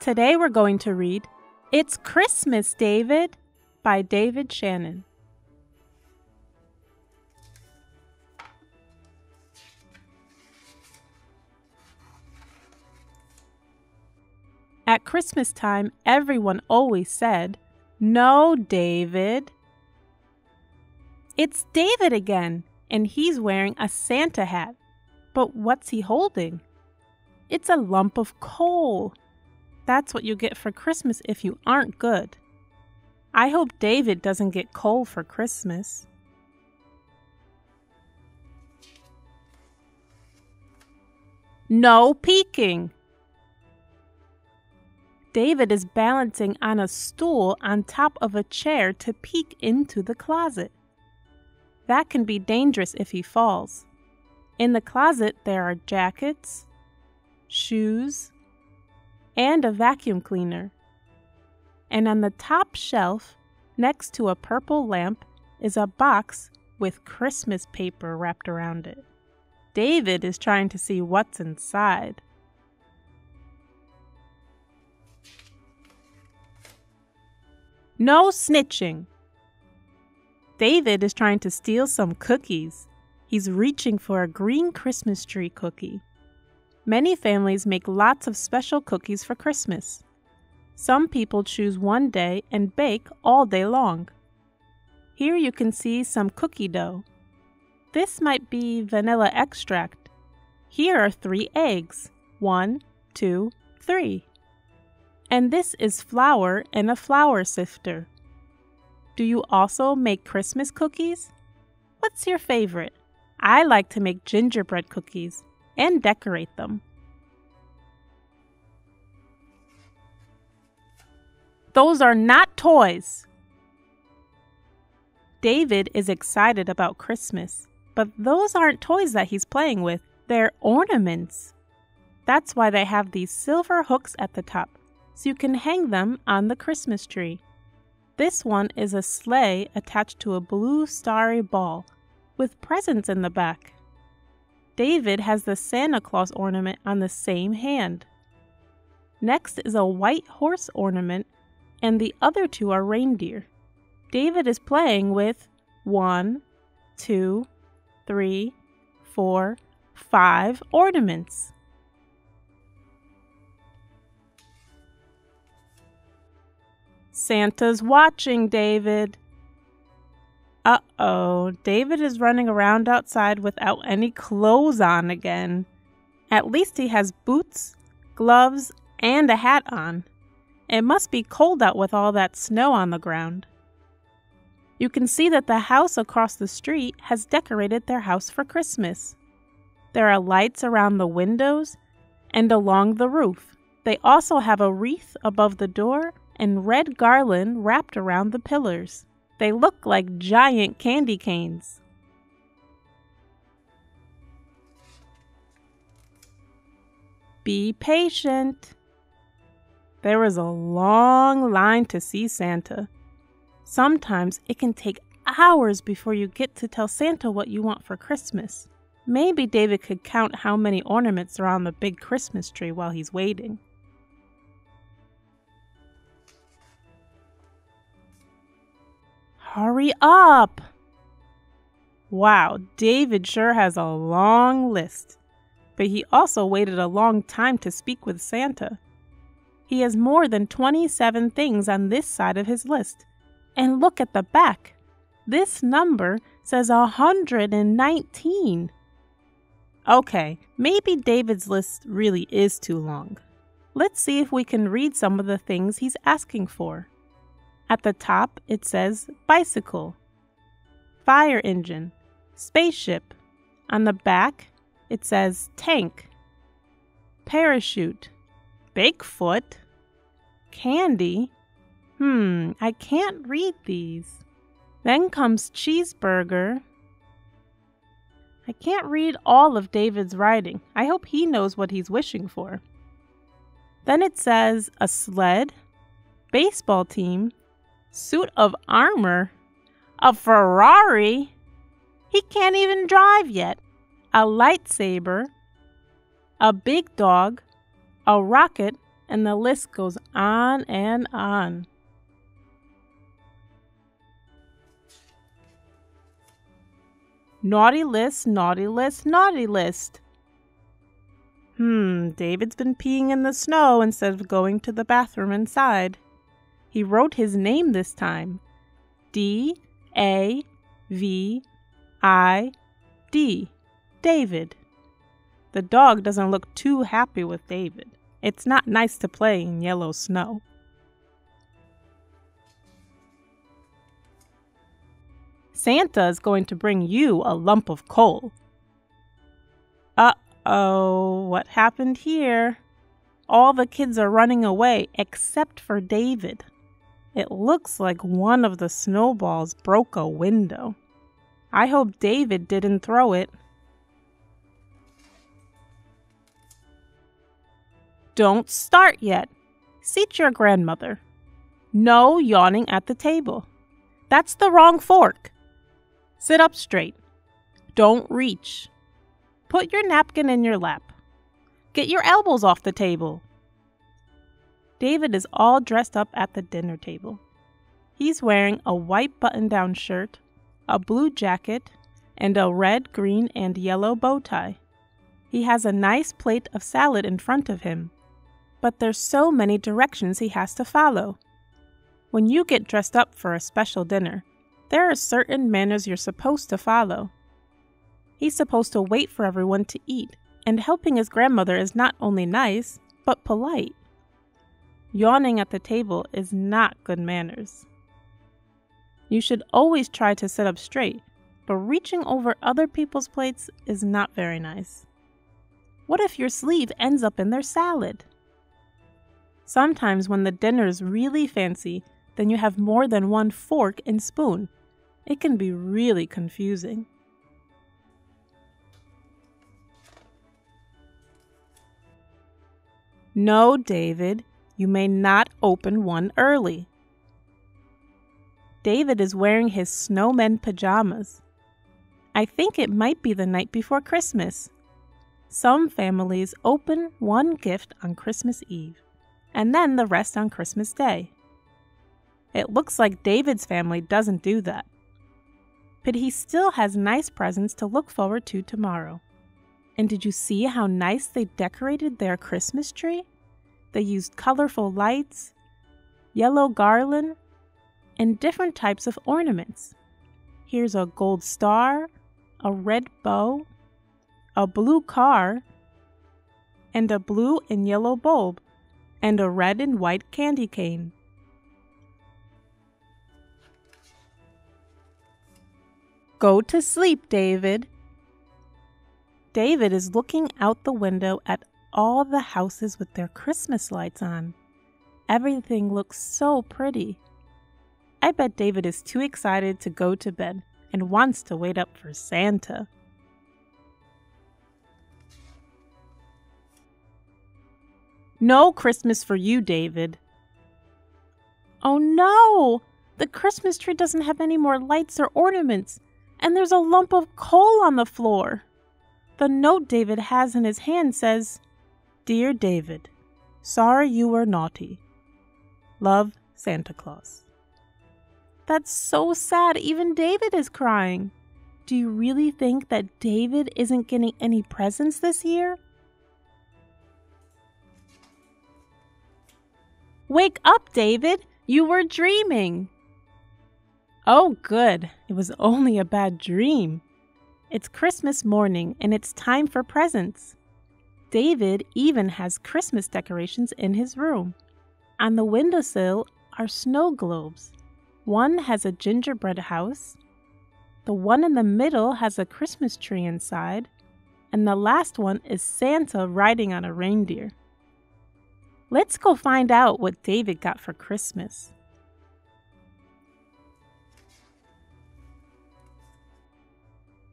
Today we're going to read It's Christmas, David by David Shannon. At Christmas time, everyone always said, "No, David." It's David again, and he's wearing a Santa hat. But what's he holding? It's a lump of coal. That's what you get for Christmas if you aren't good. I hope David doesn't get coal for Christmas. No peeking! David is balancing on a stool on top of a chair to peek into the closet. That can be dangerous if he falls. In the closet there are jackets, shoes, and a vacuum cleaner. And on the top shelf, next to a purple lamp, is a box with Christmas paper wrapped around it. David is trying to see what's inside. No snitching! David is trying to steal some cookies. He's reaching for a green Christmas tree cookie. Many families make lots of special cookies for Christmas. Some people choose one day and bake all day long. Here you can see some cookie dough. This might be vanilla extract. Here are 3 eggs. 1, 2, 3. And this is flour in a flour sifter. Do you also make Christmas cookies? What's your favorite? I like to make gingerbread cookies and decorate them. Those are not toys! David is excited about Christmas, but those aren't toys that he's playing with. They're ornaments. That's why they have these silver hooks at the top, so you can hang them on the Christmas tree. This one is a sleigh attached to a blue starry ball with presents in the back. David has the Santa Claus ornament on the same hand. Next is a white horse ornament, and the other 2 are reindeer. David is playing with 1, 2, 3, 4, 5 ornaments. Santa's watching David. Uh-oh, David is running around outside without any clothes on again. At least he has boots, gloves, and a hat on. It must be cold out with all that snow on the ground. You can see that the house across the street has decorated their house for Christmas. There are lights around the windows and along the roof. They also have a wreath above the door and red garland wrapped around the pillars. They look like giant candy canes. Be patient. There is a long line to see Santa. Sometimes it can take hours before you get to tell Santa what you want for Christmas. Maybe David could count how many ornaments are on the big Christmas tree while he's waiting. Hurry up! Wow, David sure has a long list. But he also waited a long time to speak with Santa. He has more than 27 things on this side of his list. And look at the back. This number says 119. Okay, maybe David's list really is too long. Let's see if we can read some of the things he's asking for. At the top, it says bicycle, fire engine, spaceship. On the back, it says tank, parachute, Bigfoot, candy. I can't read these. Then comes cheeseburger. I can't read all of David's writing. I hope he knows what he's wishing for. Then it says a sled, baseball team, suit of armor, a Ferrari. He can't even drive yet. A lightsaber, a big dog, a rocket, And the list goes on and on. Naughty list, naughty list, naughty list. David's been peeing in the snow instead of going to the bathroom inside. He wrote his name this time. D-A-V-I-D. David. The dog doesn't look too happy with David. It's not nice to play in yellow snow. Santa is going to bring you a lump of coal. Uh-oh, what happened here? All the kids are running away except for David. It looks like one of the snowballs broke a window. I hope David didn't throw it. Don't start yet. Seat your grandmother. No yawning at the table. That's the wrong fork. Sit up straight. Don't reach. Put your napkin in your lap. Get your elbows off the table. David is all dressed up at the dinner table. He's wearing a white button-down shirt, a blue jacket, and a red, green, and yellow bow tie. He has a nice plate of salad in front of him, but there's so many directions he has to follow. When you get dressed up for a special dinner, there are certain manners you're supposed to follow. He's supposed to wait for everyone to eat, and helping his grandmother is not only nice, but polite. Yawning at the table is not good manners. You should always try to sit up straight, but reaching over other people's plates is not very nice. What if your sleeve ends up in their salad? Sometimes when the dinner's really fancy, then you have more than one fork and spoon. It can be really confusing. No, David, you may not open one early. David is wearing his snowman pajamas. I think it might be the night before Christmas. Some families open one gift on Christmas Eve, and then the rest on Christmas Day. It looks like David's family doesn't do that. But he still has nice presents to look forward to tomorrow. And did you see how nice they decorated their Christmas tree? They used colorful lights, yellow garland, and different types of ornaments. Here's a gold star, a red bow, a blue car, and a blue and yellow bulb, and a red and white candy cane. Go to sleep, David. David is looking out the window at all the houses with their Christmas lights on. Everything looks so pretty. I bet David is too excited to go to bed and wants to wait up for Santa. No Christmas for you, David. Oh no! The Christmas tree doesn't have any more lights or ornaments, and there's a lump of coal on the floor. The note David has in his hand says, "Dear David, sorry you were naughty. Love, Santa Claus." That's so sad, even David is crying. Do you really think that David isn't getting any presents this year? Wake up, David! You were dreaming! Oh, good. It was only a bad dream. It's Christmas morning and it's time for presents. David even has Christmas decorations in his room. On the windowsill are snow globes. One has a gingerbread house. The one in the middle has a Christmas tree inside. And the last one is Santa riding on a reindeer. Let's go find out what David got for Christmas.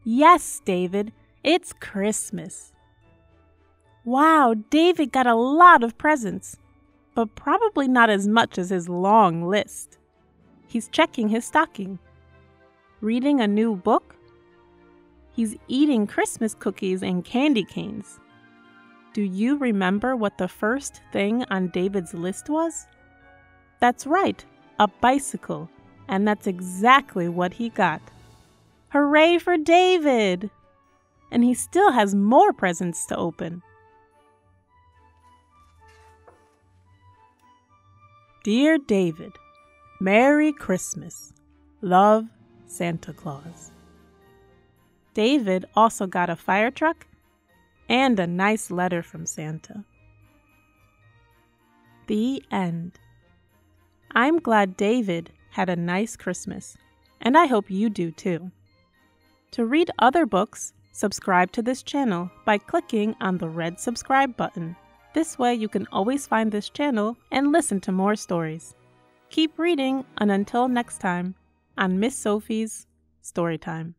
Yes, David, it's Christmas. Wow, David got a lot of presents, but probably not as much as his long list. He's checking his stocking. Reading a new book? He's eating Christmas cookies and candy canes. Do you remember what the first thing on David's list was? That's right, a bicycle, and that's exactly what he got. Hooray for David! And he still has more presents to open. Dear David, Merry Christmas. Love, Santa Claus. David also got a fire truck and a nice letter from Santa. The end. I'm glad David had a nice Christmas, and I hope you do too. To read other books, subscribe to this channel by clicking on the red subscribe button. This way you can always find this channel and listen to more stories. Keep reading, and until next time, on Miss Sophie's Storytime.